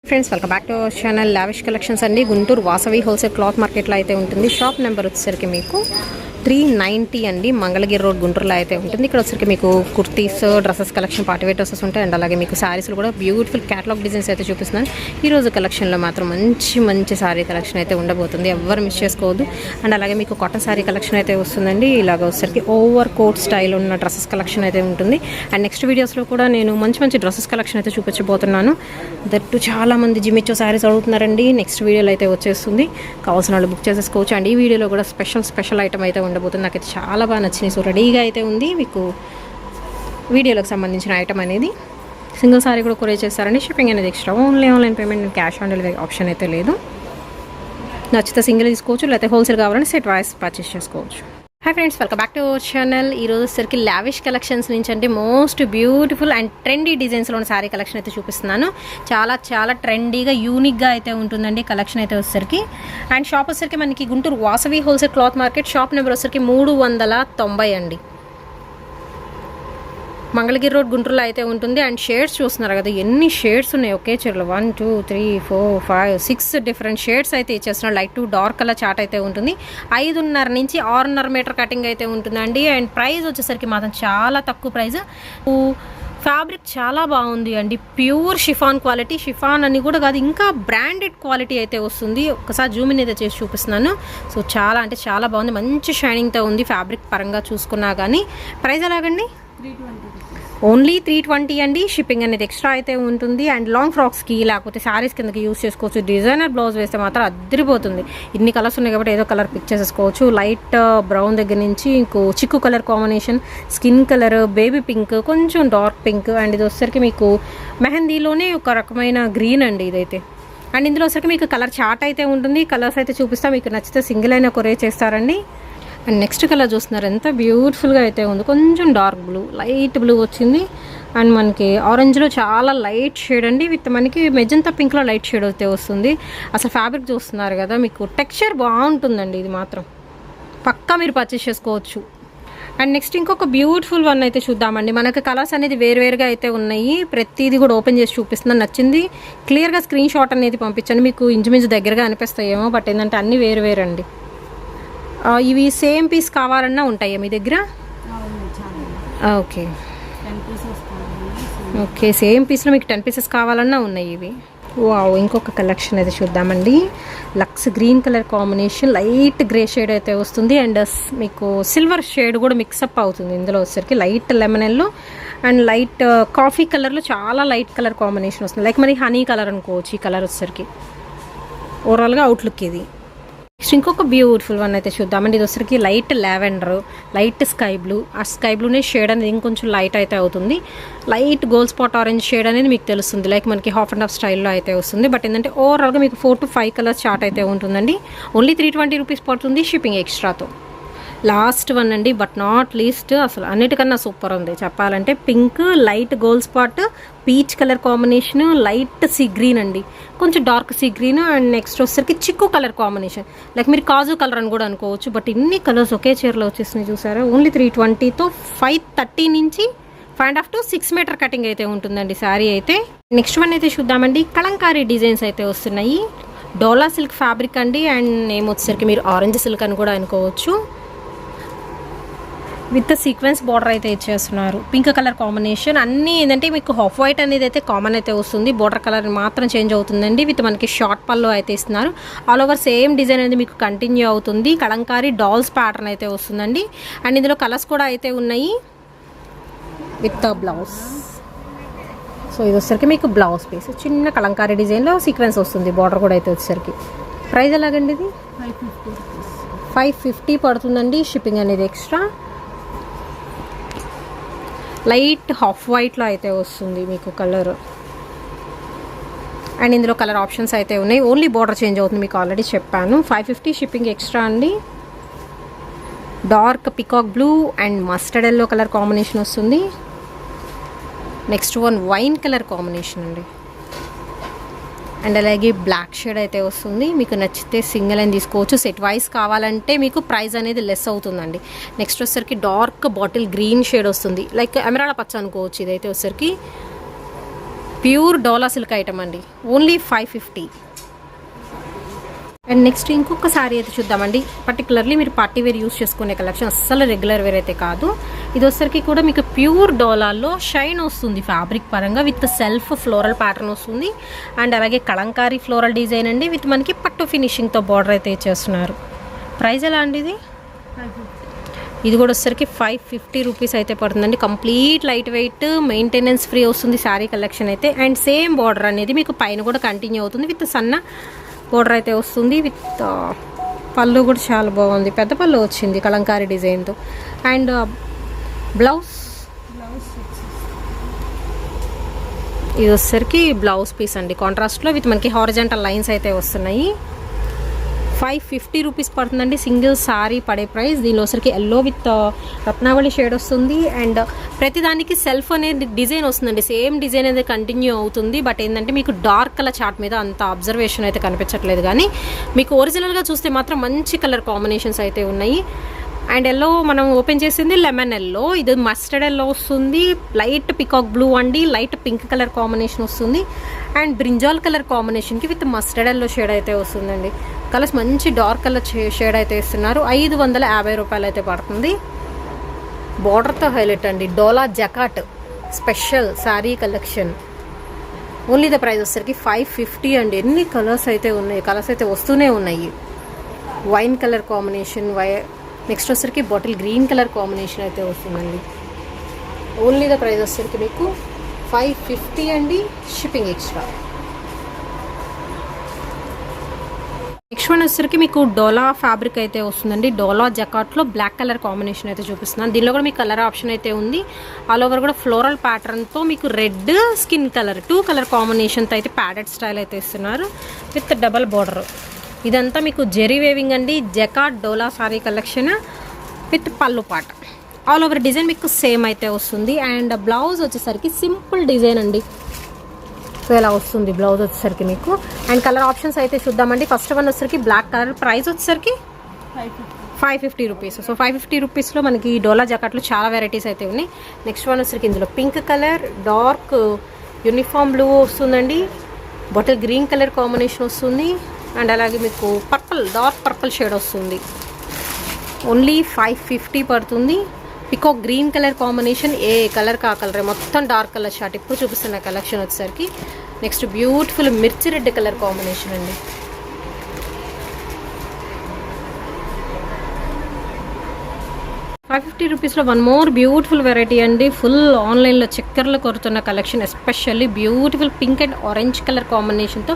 Friends welcome back to our channel lavish collections అండి. Guntur Vasavi wholesale cloth మార్కెట్లో అయితే ఉంటుంది. షాప్ నెంబర్ వచ్చేసరికి మీకు 390 అండి. మంగళగిరి రోడ్ గుంటూరులో అయితే ఉంటుంది. ఇక్కడ వచ్చరికి మీకు kurtis, dresses collection, party wear dresses ఉంటాయి. అండ్ అలాగే మీకు శారీస్లో కూడా బ్యూటిఫుల్ క్యాటలాగ్ డిజైన్స్ అయితే చూపిస్తున్నాను. ఈరోజు కలెక్షన్లో మాత్రం మంచి శారీ కలెక్షన్ అయితే ఉండబోతుంది. ఎవరు మిస్ చేసుకోవద్దు. అండ్ అలాగే మీకు కాటన్ శారీ కలెక్షన్ అయితే వస్తుందండి. ఇలాగ వచ్చరికి ఓవర్ కోట్ స్టైల్ ఉన్న డ్రెస్సెస్ కలెక్షన్ అయితే ఉంటుంది. అండ్ నెక్స్ట్ వీడియోస్లో కూడా నేను మంచి డ్రెస్సెస్ కలెక్షన్ అయితే చూపించబోతున్నాను. దట్టు చాలామంది జిమిచ్చో శారీస్ అడుగుతున్నారండి. నెక్స్ట్ వీడియోలో అయితే వచ్చేస్తుంది. కావాల్సిన వాళ్ళు బుక్ చేసేసుకోవచ్చు. అండ్ ఈ వీడియోలో కూడా స్పెషల్ ఐటమ్ అయితే ఉండబోతుంది. నాకైతే చాలా బాగా నచ్చినాయి. సో రెడీగా అయితే ఉంది మీకు వీడియోలకు సంబంధించిన ఐటమ్ అనేది. సింగిల్ సారీ కూడా కొరియర్ చేస్తారండి. షిప్పింగ్ అనేది extra. Only online payment, cash on delivery option అయితే లేదు. నచ్చితే సింగిల్ తీసుకోవచ్చు, లేకపోతే హోల్సేల్ కావాలంటే సెట్ వైస్ పర్చేస్ చేసుకోవచ్చు. Hi friends, welcome back to our channel. ఈరోజు సరికి లావిష్ కలెక్షన్స్ నుంచి అంటే మోస్ట్ బ్యూటిఫుల్ అండ్ ట్రెండీ డిజైన్స్లోని శారీ కలెక్షన్ అయితే చూపిస్తున్నాను. చాలా ట్రెండీగా, యూనిక్గా అయితే ఉంటుందండి కలెక్షన్ అయితే వచ్చేసరికి. అండ్ షాప్ వచ్చేసరికి మనకి Guntur Vasavi wholesale cloth market. Shop number వచ్చేసరికి 390 అండి. మంగళగిరి రోడ్ గుంటూరులో అయితే ఉంటుంది. అండ్ షేడ్స్ చూస్తున్నారు కదా, ఎన్ని షేడ్స్ ఉన్నాయి ఒకే చీరలో. 1 2 3 4 5 6 డిఫరెంట్ షేడ్స్ అయితే ఇచ్చేస్తున్నారు. Light to dark colour chart అయితే ఉంటుంది. 5.5 నుంచి 6.5 మీటర్ కటింగ్ అయితే ఉంటుందండి. అండ్ ప్రైస్ వచ్చేసరికి మాత్రం చాలా తక్కువ ప్రైస్. ఫ్యాబ్రిక్ చాలా బాగుంది అండి. Pure chiffon quality. షిఫాన్ అని కూడా కాదు, ఇంకా బ్రాండెడ్ క్వాలిటీ అయితే వస్తుంది. ఒకసారి జూమ్ ఇన్ అయితే చేసి చూపిస్తున్నాను. సో చాలా బాగుంది. మంచి షైనింగ్తో ఉంది ఫ్యాబ్రిక్ పరంగా చూసుకున్నా కానీ. ప్రైస్ ఎలాగండి? ఓన్లీ 320 అండి. షిప్పింగ్ అనేది ఎక్స్ట్రా అయితే ఉంటుంది. అండ్ లాంగ్ ఫ్రాక్స్కి లేకపోతే శారీస్ కిందకి యూస్ చేసుకోవచ్చు. డిజైనర్ బ్లౌజ్ వేస్తే మాత్రం అద్దరిపోతుంది. ఇన్ని కలర్స్ ఉన్నాయి కాబట్టి ఏదో కలర్ పిక్ చేసేసుకోవచ్చు. లైట్ బ్రౌన్ దగ్గర నుంచి ఇంకో చిక్కు colour combination, skin colour, baby pink, కొంచెం డార్క్ పింక్. అండ్ ఇది వచ్చేసరికి మీకు మెహందీలోనే ఒక రకమైన గ్రీన్ అండి ఇదైతే. అండ్ ఇందులో వచ్చరికి మీకు కలర్ చార్ట్ అయితే ఉంటుంది. కలర్స్ అయితే చూపిస్తా, మీకు నచ్చితే సింగిల్ అయినా కొరియర్ చేస్తారండి. అండ్ నెక్స్ట్ కలర్ చూస్తున్నారు, ఎంత బ్యూటిఫుల్గా అయితే ఉంది. కొంచెం డార్క్ బ్లూ, లైట్ బ్లూ వచ్చింది. అండ్ మనకి ఆరెంజ్లో చాలా లైట్ షేడ్ అండి. విత్ మనకి మెజంతా పింక్లో లైట్ షేడ్ అయితే వస్తుంది. అసలు ఫ్యాబ్రిక్ చూస్తున్నారు కదా, మీకు టెక్స్చర్ బాగుంటుందండి. ఇది మాత్రం పక్కా మీరు పర్చేస్ చేసుకోవచ్చు. అండ్ నెక్స్ట్ ఇంకొక బ్యూటిఫుల్ వన్ అయితే చూద్దామండి. మనకి కలర్స్ అనేది వేరుగా అయితే ఉన్నాయి. ప్రతిదీ కూడా ఓపెన్ చేసి చూపిస్తున్నాను. నచ్చింది క్లియర్గా స్క్రీన్ షాట్ అనేది పంపించండి. మీకు ఇంచుమించు దగ్గరగా అనిపిస్తాయేమో, బట్ ఏంటంటే అన్నీ వేరండి. ఇవి సేమ్ పీస్ కావాలన్నా ఉంటాయా మీ దగ్గర? ఓకే, సేమ్ పీస్లో మీకు 10 పీసెస్ కావాలన్నా ఉన్నాయి ఇవి. వావ్, ఇంకొక కలెక్షన్ అయితే చూద్దామండి. Lux green colour combination, light grey shade అయితే వస్తుంది. అండ్ మీకు సిల్వర్ షేడ్ కూడా మిక్సప్ అవుతుంది. ఇందులో వచ్చేసరికి light lemon yellow and light coffee కలర్లో చాలా లైట్ కలర్ కాంబినేషన్ వస్తుంది. లైక్ మరి హనీ కలర్ అనుకోవచ్చు ఈ కలర్ వచ్చేసరికి. ఓవరాల్గా అవుట్లుక్ ఇది. నెక్స్ట్ ఇంకొక బ్యూటిఫుల్ వన్ అయితే చూద్దామండి. ఇది వచ్చరికి light lavender, light sky blue. ఆ స్కై బ్లూనే షేడ్ అనేది ఇంకొంచెం లైట్ అయితే అవుతుంది. Light gold spot orange shade అనేది మీకు తెలుస్తుంది. లైక్ మనకి హాఫ్ అండ్ హాఫ్ స్టైల్లో అయితే వస్తుంది. బట్ ఏంటంటే ఓవరాల్గా మీకు 4 to 5 కలర్స్ చార్ట్ అయితే ఉంటుందండి. ఓన్లీ 320 రూపీస్ పడుతుంది షిప్పింగ్ ఎక్స్ట్రాతో. లాస్ట్ వన్ అండి, బట్ నాట్ లీస్ట్, అసలు అన్నిటికన్నా సూపర్ ఉంది చెప్పాలంటే. Pink, light gold spot, peach colour combination, light sea green అండి, కొంచెం dark sea green. And next వచ్చేసరికి చిక్కు కలర్ కాంబినేషన్, లైక్ మీరు కాజు కలర్ అని కూడా అనుకోవచ్చు. బట్ ఇన్ని కలర్స్ ఒకే చీరలో వచ్చేసినాయి చూసారా. ఓన్లీ 320తో 530 నుంచి 5.5 to 6 మీటర్ కటింగ్ అయితే ఉంటుందండి శారీ అయితే. నెక్స్ట్ వన్ అయితే చూద్దామండి. కలంకారీ డిజైన్స్ అయితే వస్తున్నాయి. డోలా సిల్క్ ఫ్యాబ్రిక్ అండి. అండ్ నేమ్ వచ్చేసరికి మీరు ఆరెంజ్ సిల్క్ అని కూడా అనుకోవచ్చు. విత్ సీక్వెన్స్ బార్డర్ అయితే ఇచ్చేస్తున్నారు. Pink colour combination. అన్నీ ఏంటంటే మీకు హాఫ్ వైట్ అనేది అయితే కామన్ అయితే వస్తుంది. బార్డర్ కలర్ మాత్రం చేంజ్ అవుతుందండి. విత్ మనకి షార్ట్ పళ్ళు అయితే ఇస్తున్నారు. ఆల్ ఓవర్ సేమ్ డిజైన్ అనేది మీకు కంటిన్యూ అవుతుంది. కలంకారీ డాల్స్ ప్యాటర్న్ అయితే వస్తుందండి. అండ్ ఇందులో కలర్స్ కూడా అయితే ఉన్నాయి విత్ బ్లౌజ్. సో ఇది వచ్చేసరికి మీకు బ్లౌజ్ పీస్ చిన్న కలంకారీ డిజైన్లో సీక్వెన్స్ వస్తుంది. బార్డర్ కూడా అయితే వచ్చేసరికి. ప్రైస్ ఎలాగండి? ఇది 550 పడుతుందండి. షిప్పింగ్ అనేది ఎక్స్ట్రా. లైట్ హాఫ్ వైట్లో అయితే వస్తుంది మీకు కలర్. అండ్ ఇందులో కలర్ ఆప్షన్స్ అయితే ఉన్నాయి. ఓన్లీ బార్డర్ చేంజ్ అవుతుంది, మీకు ఆల్రెడీ చెప్పాను. 550 షిప్పింగ్ ఎక్స్ట్రా అండి. Dark peacock blue and mustard yellow colour combination వస్తుంది. Next one wine colour combination అండి. అండ్ అలాగే బ్లాక్ షేడ్ అయితే వస్తుంది. మీకు నచ్చితే సింగిల్ అని తీసుకోవచ్చు. సెట్ వైజ్ కావాలంటే మీకు ప్రైస్ అనేది లెస్ అవుతుందండి. నెక్స్ట్ వచ్చేసరికి డార్క్ బాటిల్ గ్రీన్ షేడ్ వస్తుంది. లైక్ ఎమరాల్డ్ పచ్చ అనుకోవచ్చు. ఇదైతే వచ్చేసరికి ప్యూర్ డోలా సిల్క్ ఐటమ్ అండి, ఓన్లీ 550. అండ్ నెక్స్ట్ ఇంకొక సారీ అయితే చూద్దామండి. పర్టికులర్లీ మీరు పార్టీ వేర్ యూస్ చేసుకునే కలెక్షన్, అస్సలు రెగ్యులర్ వేర్ అయితే కాదు. ఇది వచ్చరికి కూడా మీకు ప్యూర్ డోలాల్లో షైన్ వస్తుంది ఫ్యాబ్రిక్ పరంగా, విత్ సెల్ఫ్ ఫ్లోరల్ ప్యాటర్న్ వస్తుంది. అండ్ అలాగే కలంకారీ ఫ్లోరల్ డిజైన్ అండి, విత్ మనకి పట్టు ఫినిషింగ్తో బార్డర్ అయితే ఇచ్చేస్తున్నారు. ప్రైస్ ఎలా అండి ఇది? ఇది కూడా వచ్చరికి 550 రూపీస్ అయితే పడుతుందండి. Complete light weight, maintenance free వస్తుంది శారీ కలెక్షన్ అయితే. అండ్ సేమ్ బార్డర్ అనేది మీకు పైన కూడా కంటిన్యూ అవుతుంది, విత్ సన్న బోర్డర్ అయితే వస్తుంది. విత్ పళ్ళు కూడా చాలా బాగుంది, పెద్ద పళ్ళు వచ్చింది కలంకారీ డిజైన్తో. అండ్ బ్లౌజ్ ఇది వచ్చరికి బ్లౌజ్ పీస్ అండి, కాంట్రాస్ట్లో విత్ మనకి హారిజాంటల్ లైన్స్ అయితే వస్తున్నాయి. 550 రూపీస్ పడుతుందండి సింగిల్ సారీ పడే ప్రైస్. దీనిలో వచ్చరికి ఎల్లో విత్ రత్నావళి షేడ్ వస్తుంది. అండ్ ప్రతిదానికి సెల్ఫ్ అనేది డిజైన్ వస్తుందండి, సేమ్ డిజైన్ అనేది కంటిన్యూ అవుతుంది. బట్ ఏంటంటే మీకు డార్క్ కలర్ చార్ట్ మీద అంత అబ్జర్వేషన్ అయితే కనిపించట్లేదు, కానీ మీకు ఒరిజినల్గా చూస్తే మాత్రం మంచి కలర్ కాంబినేషన్స్ అయితే ఉన్నాయి. అండ్ ఎల్లో మనం ఓపెన్ చేసింది లెమన్ ఎల్లో, ఇది మస్టర్డ్ ఎల్లో వస్తుంది. లైట్ పికాక్ బ్లూ అండి, లైట్ పింక్ కలర్ కాంబినేషన్ వస్తుంది. అండ్ బ్రింజాల్ కలర్ కాంబినేషన్కి విత్ మస్టర్డ్ ఎల్లో షేడ్ అయితే వస్తుందండి. కలర్స్ మంచి డార్క్ కలర్ షేడ్ అయితే ఇస్తున్నారు. 550 రూపాయలు అయితే పడుతుంది. బార్డర్తో హైలైట్ అండి, డోలా jacquard special sari collection. Only the price వచ్చేసరికి 550 అండి. ఎన్ని కలర్స్ అయితే ఉన్నాయి, కలర్స్ అయితే వస్తూనే ఉన్నాయి. వైన్ కలర్ కాంబినేషన్, నెక్స్ట్ వచ్చరికి బాటిల్ గ్రీన్ కలర్ కాంబినేషన్ అయితే వస్తుందండి. ఓన్లీ ద ప్రైస్ వచ్చరికి మీకు 550 అండి, షిప్పింగ్ ఎక్స్ట్రా. నెక్స్ట్ వన్ వచ్చరికి మీకు డోలా ఫ్యాబ్రిక్ అయితే వస్తుందండి. డోలా జకాట్లో బ్లాక్ కలర్ కాంబినేషన్ అయితే చూపిస్తున్నాను. దీనిలో కూడా మీకు కలర్ ఆప్షన్ అయితే ఉంది. ఆల్ ఓవర్ కూడా ఫ్లోరల్ ప్యాటర్న్తో మీకు రెడ్, స్కిన్ కలర్ 2 కలర్ కాంబినేషన్తో అయితే ప్యాడెడ్ స్టైల్ అయితే ఇస్తున్నారు, విత్ డబల్ బార్డర్. ఇదంతా మీకు జెరీ వేవింగ్ అండి, జకాట్ డోలా సారీ కలెక్షన్ విత్ పళ్ళు పాట. ఆల్ ఓవర్ డిజైన్ మీకు సేమ్ అయితే వస్తుంది. అండ్ బ్లౌజ్ వచ్చేసరికి సింపుల్ డిజైన్ అండి, సో ఇలా వస్తుంది బ్లౌజ్ వచ్చేసరికి మీకు. అండ్ కలర్ ఆప్షన్స్ అయితే చూద్దామండి. ఫస్ట్ వన్ వచ్చేసరికి బ్లాక్ కలర్, ప్రైస్ వచ్చేసరికి 550 రూపీస్. సో 550 రూపీస్లో మనకి డోలా జాకెట్లో చాలా వెరైటీస్ అయితే ఉన్నాయి. నెక్స్ట్ వన్ వచ్చేసరికి ఇందులో pink colour, dark uniform blue వస్తుందండి, బాటిల్ గ్రీన్ కలర్ కాంబినేషన్ వస్తుంది. అండ్ అలాగే మీకు పర్పుల్, డార్క్ పర్పుల్ షేడ్ వస్తుంది. ఓన్లీ 550 పడుతుంది. పికాక్ గ్రీన్ కలర్ కాంబినేషన్, ఏ కలర్ కా కలర్, మొత్తం డార్క్ కలర్ షార్ట్ ఇప్పుడు చూపిస్తున్న కలెక్షన్ వచ్చేసరికి. నెక్స్ట్ బ్యూటిఫుల్ మిర్చి రెడ్ కలర్ కాంబినేషన్ అండి. ₹550 వన్ మోర్ బ్యూటిఫుల్ వెరైటీ అండి. ఫుల్ ఆన్లైన్లో చక్కర్లు కొరుతున్న collection, especially beautiful pink and orange colour కాంబినేషన్తో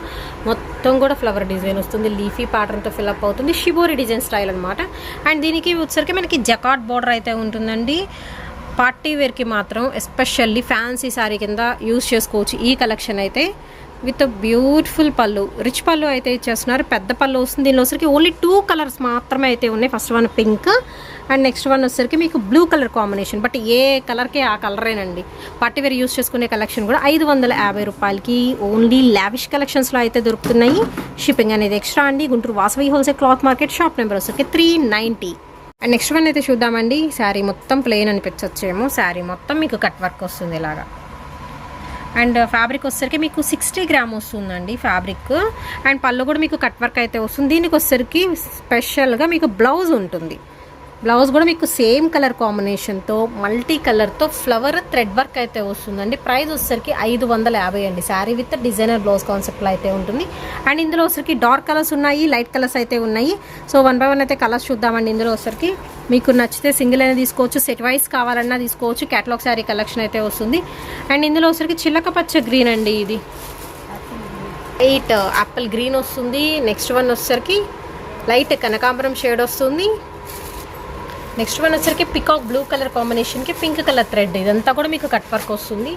మొత్తం కూడా ఫ్లవర్ డిజైన్ వస్తుంది, లీఫీ ప్యాటర్న్తో ఫిల్అప్ అవుతుంది, షిబోరి డిజైన్ స్టైల్ అనమాట. అండ్ దీనికి వచ్చరికి మనకి జకాట్ బార్డర్ అయితే ఉంటుందండి. పార్టీ వేర్కి మాత్రం ఎస్పెషల్లీ ఫ్యాన్సీ శారీ కింద యూజ్ చేసుకోవచ్చు ఈ కలెక్షన్ అయితే. విత్ బ్యూటిఫుల్ పళ్ళు, రిచ్ పళ్ళు అయితే ఇచ్చేస్తున్నారు, పెద్ద పళ్ళు వస్తుంది. దీనిలో వచ్చరికి ఓన్లీ 2 కలర్స్ మాత్రమే అయితే ఉన్నాయి. First one pink and next one వచ్చరికి మీకు బ్లూ కలర్ కాంబినేషన్. బట్ ఏ కలర్కి ఆ కలరేనండి. పార్టీ వేర్ యూస్ చేసుకునే కలెక్షన్ కూడా 550 రూపాయలకి ఓన్లీ లావిష్ కలెక్షన్స్లో అయితే దొరుకుతున్నాయి. షిప్పింగ్ అనేది ఎక్స్ట్రా అండి. Guntur Vasavi wholesale cloth market, shop number వచ్చరికి 390. అండ్ నెక్స్ట్ వన్ అయితే చూద్దామండి. శారీ మొత్తం ప్లెయిన్ అనిపించచ్చేమో, శారీ మొత్తం మీకు కట్ వర్క్ వస్తుంది ఇలాగా. అండ్ ఫ్యాబ్రిక్ వచ్చేసరికి మీకు 60 గ్రామ్ వస్తుందండి ఫ్యాబ్రిక్. అండ్ పళ్ళు కూడా మీకు కట్ వర్క్ అయితే వస్తుంది. దీనికి వచ్చేసరికి స్పెషల్గా మీకు బ్లౌజ్ ఉంటుంది. బ్లౌజ్ కూడా మీకు సేమ్ కలర్ కాంబినేషన్తో మల్టీ కలర్తో ఫ్లవర్ థ్రెడ్ వర్క్ అయితే వస్తుందండి. ప్రైస్ వచ్చేసరికి 550 అండి. శారీ విత్ డిజైనర్ బ్లౌజ్ కాన్సెప్ట్లో అయితే ఉంటుంది. అండ్ ఇందులో వచ్చరికి డార్క్ కలర్స్ ఉన్నాయి, లైట్ కలర్స్ అయితే ఉన్నాయి. సో 1 by 1 అయితే కలర్స్ చూద్దామండి. ఇందులో వచ్చరికి మీకు నచ్చితే సింగిల్ అయినా తీసుకోవచ్చు, సెట్ వైస్ కావాలన్నా తీసుకోవచ్చు. క్యాటలాగ్ శారీ కలెక్షన్ అయితే వస్తుంది. అండ్ ఇందులో వచ్చరికి చిల్లక పచ్చ గ్రీన్ అండి, ఇది లైట్ యాపిల్ గ్రీన్ వస్తుంది. నెక్స్ట్ వన్ వచ్చరికి లైట్ కనకాంబరం షేడ్ వస్తుంది. నెక్స్ట్ వన్ వచ్చరికి పికాక్ బ్లూ కలర్ కాంబినేషన్కి పింక్ కలర్ థ్రెడ్, ఇదంతా కూడా మీకు కట్ వర్క్ వస్తుంది.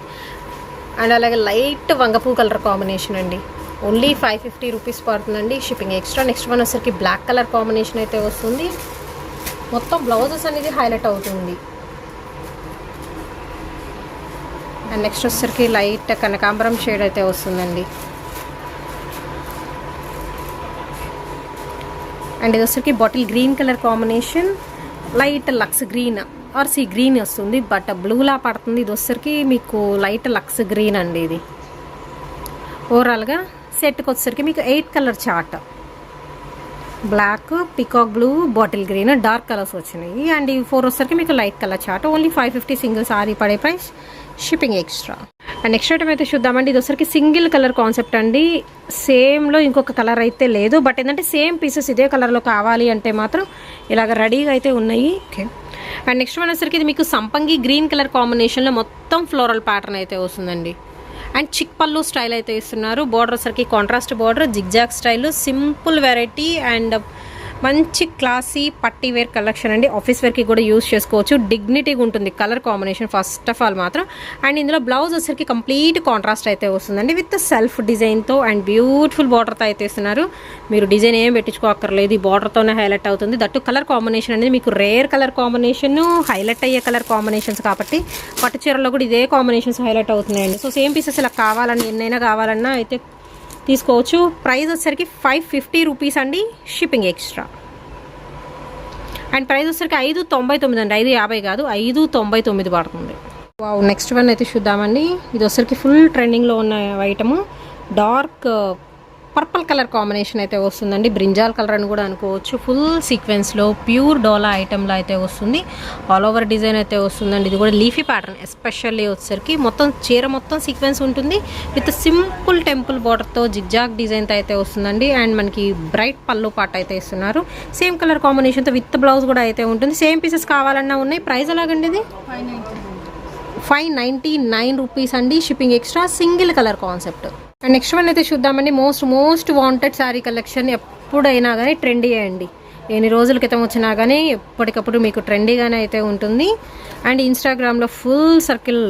అండ్ అలాగే లైట్ వంగపూ కలర్ కాంబినేషన్ అండి. ఓన్లీ 550 రూపీస్ పడుతుందండి, షిప్పింగ్ ఎక్స్ట్రా. నెక్స్ట్ వన్ వచ్చరికి బ్లాక్ కలర్ కాంబినేషన్ అయితే వస్తుంది. మొత్తం బ్లౌజెస్ అనేది హైలైట్ అవుతుంది. అండ్ నెక్స్ట్ వచ్చరికి లైట్ కనకాంబరం షేడ్ అయితే వస్తుందండి. అండ్ ఇది వచ్చరికి bottle green colour combination, light lux green or sea green వస్తుంది, బట్ బ్లూలా పడుతుంది. ఇది వచ్చరికి మీకు లైట్ లక్స్ గ్రీన్ అండి. ఇది ఓవరాల్గా సెట్కి వచ్చేసరికి మీకు 8 colour chart, black, peacock blue, bottle green, dark colours వచ్చినాయి. అండ్ ఈ 4 వచ్చేసరికి మీకు light colour chart. Only 550 single sari పడే price, shipping extra. And next item అయితే చూద్దామండి. ఇది వచ్చరికి సింగిల్ కలర్ కాన్సెప్ట్ అండి. సేమ్లో ఇంకొక కలర్ అయితే లేదు, బట్ ఏంటంటే సేమ్ పీసెస్ ఇదే కలర్లో కావాలి అంటే మాత్రం ఇలాగ రెడీగా అయితే ఉన్నాయి. ఓకే. అండ్ నెక్స్ట్ వన్ వచ్చరికి ఇది మీకు సంపంగి గ్రీన్ కలర్ కాంబినేషన్లో మొత్తం ఫ్లోరల్ ప్యాటర్న్ అయితే వస్తుందండి. అండ్ చిక్ పళ్ళు స్టైల్ అయితే ఇస్తున్నారు. బార్డర్ వచ్చరికి contrast border, zigzag style, simple variety and మంచి క్లాసీ పట్టీ వేర్ కలెక్షన్ అండి. ఆఫీస్ వేర్కి కూడా యూజ్ చేసుకోవచ్చు. డిగ్నిటీగా ఉంటుంది colour combination first of all మాత్రం. అండ్ ఇందులో బ్లౌజ్ వచ్చరికి కంప్లీట్ కాంట్రాస్ట్ అయితే వస్తుందండి విత్ సెల్ఫ్ డిజైన్తో అండ్ బ్యూటిఫుల్ బార్డర్తో అయితే ఇస్తున్నారు. మీరు డిజైన్ ఏం పెట్టించుకోక్కర్లేదు, ఈ బార్డర్తోనే హైలైట్ అవుతుంది. దట్టు కలర్ కాంబినేషన్ అనేది మీకు రేర్ కలర్ కాంబినేషన్, హైలైట్ అయ్యే కలర్ కాంబినేషన్స్ కాబట్టి పట్టు చీరలో కూడా ఇదే కాంబినేషన్స్ హైలైట్ అవుతున్నాయండి. సో సేమ్ పీసెస్ ఇలా కావాలని ఎన్నైనా కావాలన్నా అయితే తీసుకోవచ్చు. ప్రైస్ వచ్చేసరికి 550 రూపీస్ అండి, షిప్పింగ్ ఎక్స్ట్రా. అండ్ ప్రైస్ వచ్చేసరికి 599 అండి, 550 కాదు, 599 పడుతుంది. వావ్. నెక్స్ట్ వన్ అయితే చూద్దామండి. ఇది వచ్చేసరికి ఫుల్ ట్రెండింగ్లో ఉన్న item, dark purple colour combination అయితే వస్తుందండి. బ్రింజాల్ కలర్ అని కూడా అనుకోవచ్చు. ఫుల్ సీక్వెన్స్లో ప్యూర్ డోలా ఐటెంలో అయితే వస్తుంది. ఆల్ ఓవర్ డిజైన్ అయితే వస్తుందండి. ఇది కూడా లీఫీ ప్యాటర్న్ ఎస్పెషల్లీ వచ్చేసరికి మొత్తం చీర మొత్తం సీక్వెన్స్ ఉంటుంది విత్ సింపుల్ టెంపుల్ బార్డర్తో జిగ్జాగ్ డిజైన్తో అయితే వస్తుందండి. అండ్ మనకి బ్రైట్ పళ్ళు పాట అయితే ఇస్తున్నారు. సేమ్ కలర్ కాంబినేషన్తో విత్ బ్లౌజ్ కూడా అయితే ఉంటుంది. సేమ్ పీసెస్ కావాలన్నా ఉన్నాయి. ప్రైస్ ఎలాగండి? ఇది 599 రూపీస్ అండి, shipping extra. Single colour concept. And next one అయితే చూద్దామండి. Most wanted sari collection. ఎప్పుడైనా కానీ ట్రెండీ అండి, ఎన్ని రోజుల క్రితం వచ్చినా కానీ ఎప్పటికప్పుడు మీకు ట్రెండీగానే అయితే ఉంటుంది. అండ్ ఇన్స్టాగ్రామ్లో ఫుల్ సర్కిల్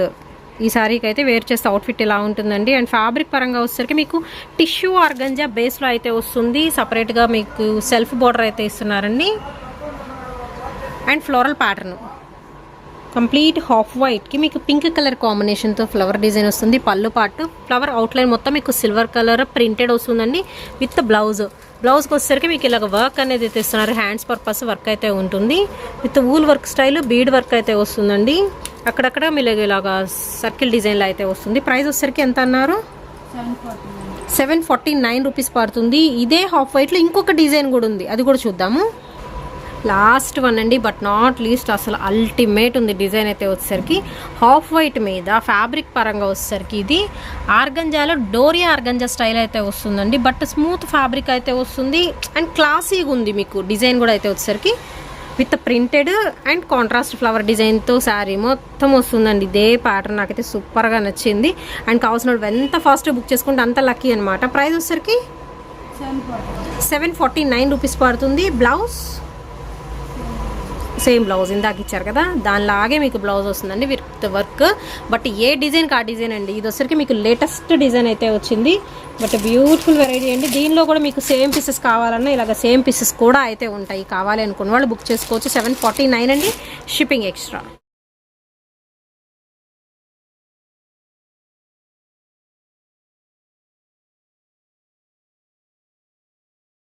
ఈ శారీకి అయితే వేర్ చేస్తే అవుట్ఫిట్ ఇలా ఉంటుందండి. అండ్ ఫ్యాబ్రిక్ పరంగా వచ్చేసరికి మీకు టిష్యూ ఆర్గంజా బేస్లో అయితే వస్తుంది. సపరేట్గా మీకు సెల్ఫ్ బార్డర్ అయితే ఇస్తున్నారండి. And floral pattern complete half వైట్కి మీకు పింక్ కలర్ కాంబినేషన్తో ఫ్లవర్ డిజైన్ వస్తుంది. పళ్ళు పాటు ఫ్లవర్ అవుట్లైన్ మొత్తం మీకు సిల్వర్ కలర్ ప్రింటెడ్ వస్తుందండి విత్ బ్లౌజ్కి వచ్చేసరికి మీకు ఇలాగ వర్క్ అనేది అయితే ఇస్తున్నారు. హ్యాండ్స్ పర్పస్ వర్క్ అయితే ఉంటుంది with wool work style, bead work అయితే వస్తుందండి. అక్కడక్కడ మీరు ఇలాగా సర్కిల్ డిజైన్లో అయితే వస్తుంది. ప్రైస్ వచ్చేసరికి ఎంత అన్నారు? 749 రూపీస్ పడుతుంది. ఇదే హాఫ్ వైట్లో ఇంకొక డిజైన్ కూడా ఉంది, అది కూడా చూద్దాము. లాస్ట్ వన్ అండి, బట్ నాట్ లీస్ట్, అసలు అల్టిమేట్ ఉంది డిజైన్ అయితే వచ్చేసరికి. హాఫ్ వైట్ మీద ఫ్యాబ్రిక్ పరంగా వచ్చేసరికి ఇది ఆర్గంజాలో డోరియా ఆర్గంజా స్టైల్ అయితే వస్తుందండి. బట్ స్మూత్ ఫ్యాబ్రిక్ అయితే వస్తుంది అండ్ క్లాసీగా ఉంది మీకు డిజైన్ కూడా అయితే వచ్చేసరికి with printed and contrast flower డిజైన్తో శారీ మొత్తం వస్తుందండి. ఇదే ప్యాటర్న్ నాకైతే సూపర్గా నచ్చింది. అండ్ కావాల్సిన ఎంత ఫాస్ట్ బుక్ చేసుకుంటే అంత లక్కీ అనమాట. ప్రైస్ వచ్చేసరికి 749 రూపీస్ పడుతుంది. బ్లౌజ్ సేమ్ బ్లౌజ్ ఇందాక ఇచ్చారు కదా, దానిలాగే మీకు బ్లౌజ్ వస్తుందండి విత్ వర్క్. బట్ ఏ డిజైన్కి ఆ డిజైన్ అండి. ఇది వచ్చరికి మీకు లేటెస్ట్ డిజైన్ అయితే వచ్చింది, బట్ బ్యూటిఫుల్ వెరైటీ అండి. దీనిలో కూడా మీకు సేమ్ పీసెస్ కావాలన్నా ఇలాగ సేమ్ పీసెస్ కూడా అయితే ఉంటాయి. కావాలి అనుకున్న వాళ్ళు బుక్ చేసుకోవచ్చు. 749 అండి, షిప్పింగ్ ఎక్స్ట్రా.